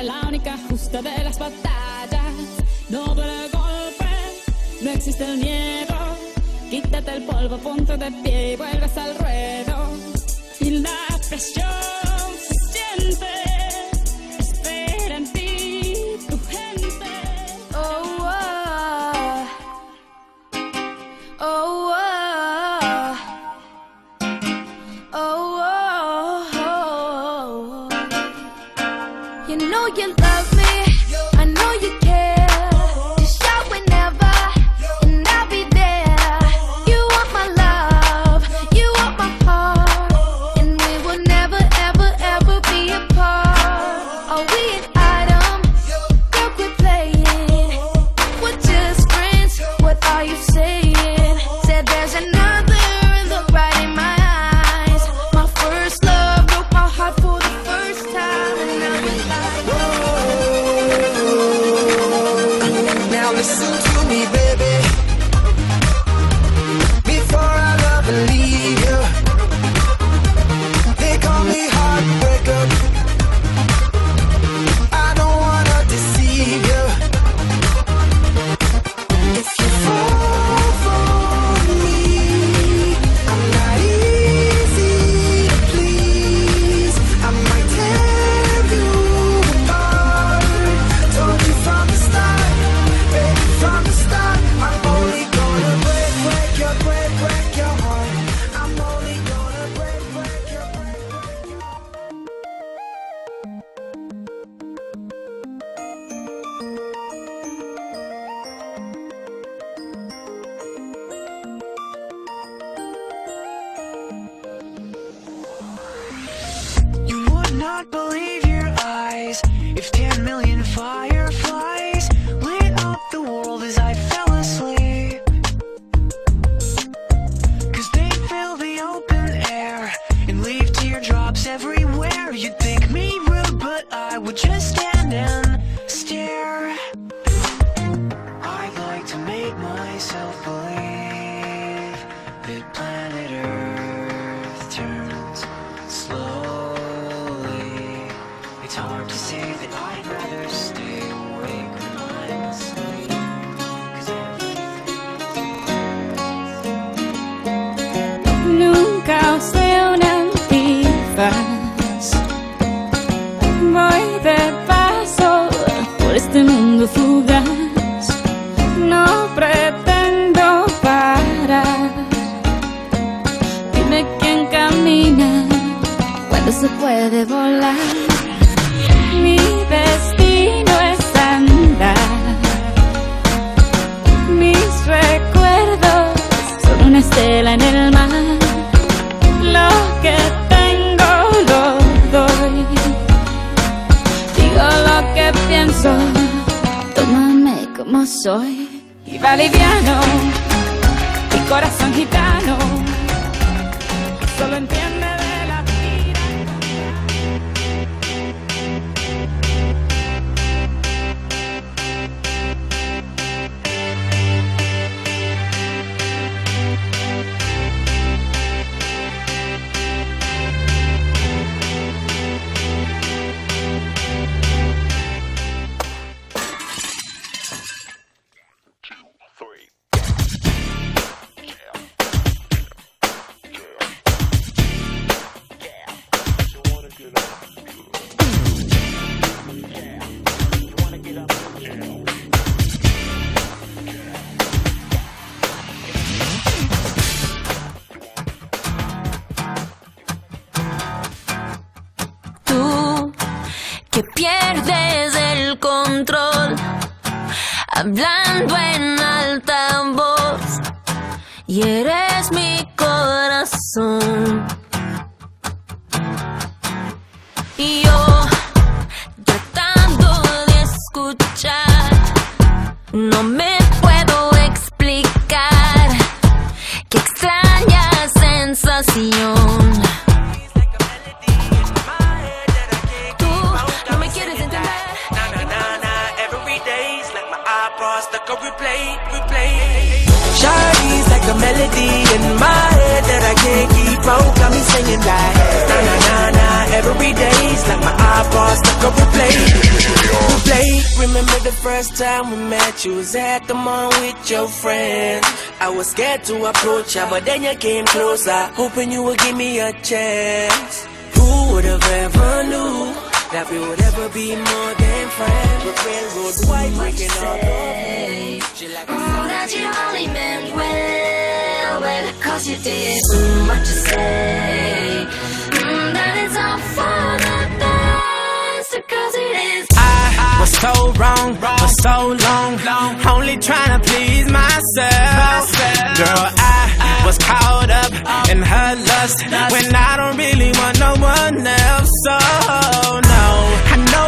eres la única justa de las batallas. No duele el golpe, no existe el miedo. Quítate el polvo, ponte de pie y vuelves al ruedo. Y la presión se siente, espera en ti tu gente. Oh, oh, oh, oh, oh, oh, oh. You know you love me, I know you care. Just shout whenever, and I'll be there. You want my love, you want my heart, and we will never, ever, ever be apart. Are we an item? Girl, quit playing. We're just friends, what are you saying? Said there's another, look right in my eyes. My first love broke my heart for the first time, and now it's like, now listen to me, baby. Before I love and leave you, they call me heartbreaker. I don't wanna deceive you. If you fall for me, I'm not easy to please. I might tear you apart. Told you from the start, baby, from the start. I'm only gonna break your heart. I'm only gonna break your You would not believe your eyes if 10 million fireflies lit up the world as I fell asleep. 'Cause they fill the open air and leave teardrops everywhere. You'd think me rude, but I would just stand and stare. I'd like to make myself believe that planet Earth turns slowly. It's hard to say that I'd rather stay awake when I'm asleep. 'Cause Nunca usé un antifaz. Voy de paso por este mundo fugaz. No pretendo parar. Dime quién camina cuando se puede volar. Mi destino es andar. Mis recuerdos son una estela en el mar. Lo que tengo lo doy. Digo lo que pienso, tómame como soy. Y va liviano, mi corazón gitano, solo entiende de la vida. tú que pierdes el control, hablando en alta voz, y eres mi corazón. Y yo, tratando de escuchar, no me puedo explicar qué extraña sensación. Tú no me quieres entender. Every day's like my iPod stuck on replay. Shawty's like a melody in my head that I can't keep on. Got me singing like na na na na. Every day's like my iPod stuck on replay. the first time we met, you was at the mall with your friends. I was scared to approach ya, but then you came closer, hoping you would give me a chance. Who would have ever knew that we would ever be more than friends? With railroad white breaking all that you only meant well, well, cause you did what you say. That it's all for the best, cause it is. I was so wrong for so long, only trying to please myself. Girl, I was caught up in her lust when I don't really want no one else. So no, I know